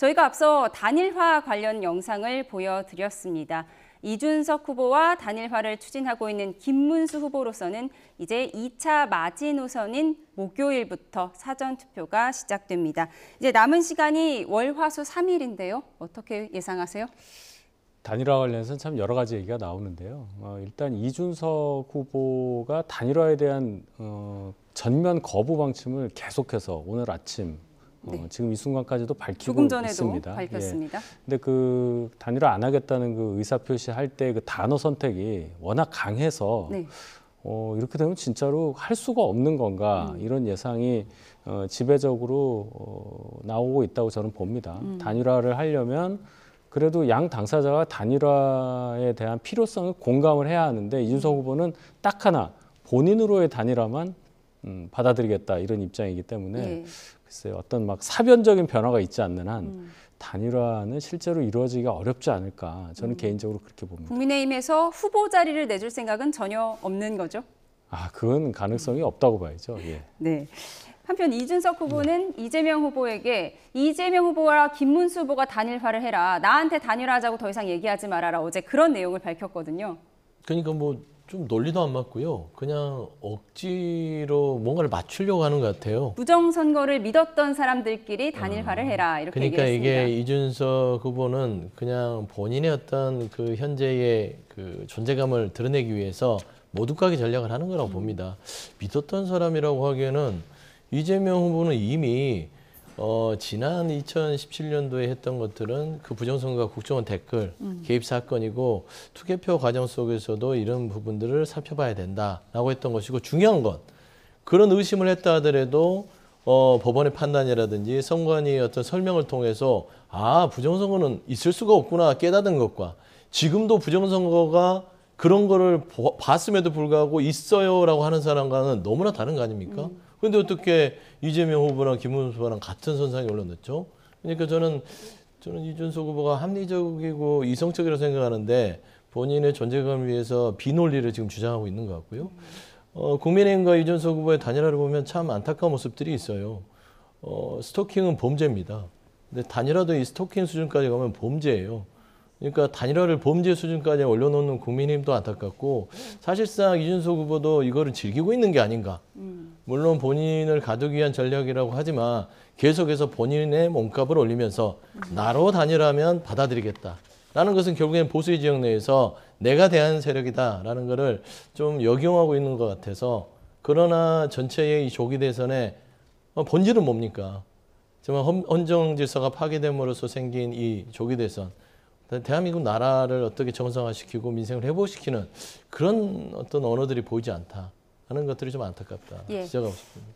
저희가 앞서 단일화 관련 영상을 보여드렸습니다. 이준석 후보와 단일화를 추진하고 있는 김문수 후보로서는 이제 2차 마지노선인 목요일부터 사전투표가 시작됩니다. 이제 남은 시간이 월, 화, 수 3일인데요. 어떻게 예상하세요? 단일화 관련해서는 참 여러 가지 얘기가 나오는데요. 일단 이준석 후보가 단일화에 대한 전면 거부 방침을 계속해서 오늘 아침 지금 이 순간까지도 밝히고 조금 전에도 있습니다. 밝혔습니다. 근데 그 단일화 안 하겠다는 그 의사 표시할 때 그 단어 선택이 워낙 강해서 이렇게 되면 진짜로 할 수가 없는 건가 이런 예상이 지배적으로 나오고 있다고 저는 봅니다. 단일화를 하려면 그래도 양 당사자가 단일화에 대한 필요성을 공감을 해야 하는데 이준석 후보는 딱 하나 본인으로의 단일화만 받아들이겠다 이런 입장이기 때문에 글쎄요, 어떤 막 사변적인 변화가 있지 않는 한 단일화는 실제로 이루어지기가 어렵지 않을까 저는 개인적으로 그렇게 봅니다. 국민의힘에서 후보 자리를 내줄 생각은 전혀 없는 거죠? 그건 가능성이 없다고 봐야죠. 예. 네. 한편 이준석 후보는 이재명 후보에게 이재명 후보와 김문수 후보가 단일화를 해라. 나한테 단일화하자고 더 이상 얘기하지 말아라. 어제 그런 내용을 밝혔거든요. 그러니까 뭐 좀 논리도 안 맞고요. 그냥 억지로 뭔가를 맞추려고 하는 것 같아요. 부정선거를 믿었던 사람들끼리 단일화를 해라. 이렇게 그러니까 얘기했습니다. 이게 이준석 후보는 그냥 본인의 어떤 그 현재의 그 존재감을 드러내기 위해서 모두가기 전략을 하는 거라고 봅니다. 믿었던 사람이라고 하기에는 이재명 후보는 이미 지난 2017년도에 했던 것들은 그 부정선거 국정원 댓글 개입 사건이고 투개표 과정 속에서도 이런 부분들을 살펴봐야 된다라고 했던 것이고 중요한 건 그런 의심을 했다 하더라도 법원의 판단이라든지 선관위의 어떤 설명을 통해서 부정선거는 있을 수가 없구나 깨닫은 것과 지금도 부정선거가 그런 거를 봤음에도 불구하고 있어요라고 하는 사람과는 너무나 다른 거 아닙니까? 그런데 어떻게 이재명 후보랑 김문수 후보랑 같은 선상에 올라섰죠? 그러니까 저는 이준석 후보가 합리적이고 이성적이라고 생각하는데 본인의 존재감을 위해서 비논리를 지금 주장하고 있는 것 같고요. 국민의힘과 이준석 후보의 단일화를 보면 참 안타까운 모습들이 있어요. 스토킹은 범죄입니다. 근데 단일화도 이 스토킹 수준까지 가면 범죄예요. 그러니까 단일화를 범죄 수준까지 올려놓는 국민의힘도 안타깝고 사실상 이준석 후보도 이거를 즐기고 있는 게 아닌가. 물론 본인을 가두기 위한 전략이라고 하지만 계속해서 본인의 몸값을 올리면서 나로 단일화하면 받아들이겠다라는 것은 결국엔 보수의 지역 내에서 내가 대한 세력이다라는 것을 좀 역용하고 있는 것 같아서 그러나 전체의 이 조기 대선의 본질은 뭡니까? 정말 헌정 질서가 파괴됨으로써 생긴 이 조기 대선. 대한민국 나라를 어떻게 정상화시키고 민생을 회복시키는 그런 어떤 언어들이 보이지 않다 하는 것들이 좀 안타깝다 지적하고 싶습니다.